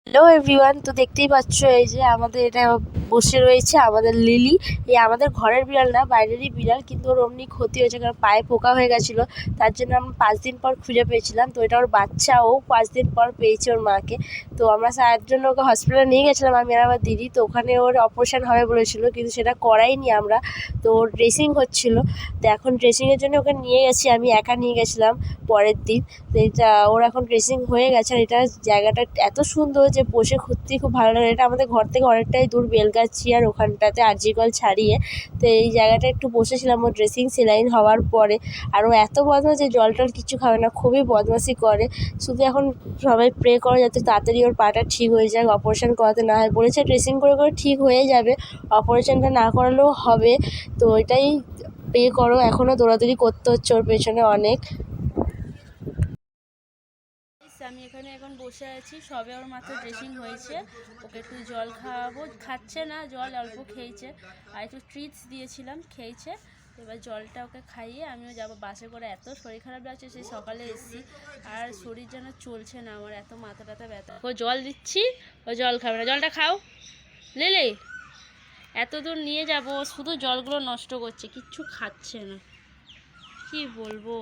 Hello everyone, তো দেখতেই পাচ্ছ এই যে আমাদের এটা বসে রয়েছে আমাদের লিলি। এই আমাদের ঘরের বিড়াল না, বাইরেরই বিড়াল, কিন্তু ওর অমনি ক্ষতি হয়েছে কারণ পায়ে পোকা হয়ে গেছিলো। তার জন্য আমরা 5 দিন পর খুঁজে পেয়েছিলাম। তো এটা ওর বাচ্চা, ও 5 দিন পর পেয়েছে ওর মাকে। তো আমরা তার জন্য ওকে হসপিটালে নিয়ে গেছিলাম, আমি আর আমার দিদি। তো ওখানে ওর অপারেশন হবে বলেছিল, কিন্তু সেটা করাইনি আমরা। তো ওর ড্রেসিং হচ্ছিল। তো এখন ড্রেসিংয়ের জন্য ওকে নিয়ে গেছি, আমি একা নিয়ে গেছিলাম পরের দিন। তো এটা ওর এখন ড্রেসিং হয়ে গেছে। আর এটা জায়গাটা এত সুন্দর যে বসে সত্যিই খুব ভালো লাগে। এটা আমাদের ঘর থেকে অনেকটাই দূর, বেলগাছি আর ওখানটাতে আরজিকল ছাড়িয়ে। তো এই জায়গাটা একটু বসেছিলাম ওর ড্রেসিং সেলাইন হওয়ার পরে। আর ও এত বদমাশ যে জল টল কিছু খাবে না, খুবই বদমাশি করে। শুধু এখন সবাই প্রে করে যাতে তাড়াতাড়ি ওর পাটা ঠিক হয়ে যায়, অপারেশন করাতে না হয়। বলেছে ড্রেসিং করে করে ঠিক হয়ে যাবে, অপারেশনটা না করালেও হবে। তো এটাই প্রে করো, এখনও দৌড়াদৌড়ি করতে হচ্ছে ওর পেছনে অনেক। আমি এখানে এখন বসে আছি, সবে ওর মাত্র ড্রেসিং হয়েছে। ওকে একটু জল খাওয়াবো, খাচ্ছে না, জল অল্প খেয়েছে। আর একটু ট্রিটস দিয়েছিলাম, খেয়েছে। এবার জলটা ওকে খাইয়ে আমিও যাবো বাসে করে। এত শরীর খারাপ লাগছে, সেই সকালে এসেছি আর শরীর যেন চলছে না আমার, এত মাথা টাথা ব্যথা। ও জল দিচ্ছি, ও জল খাবে না। জলটা খাও লিলি, এত দূর নিয়ে যাবো, শুধু জলগুলো নষ্ট করছে, কিচ্ছু খাচ্ছে না, কি বলবো।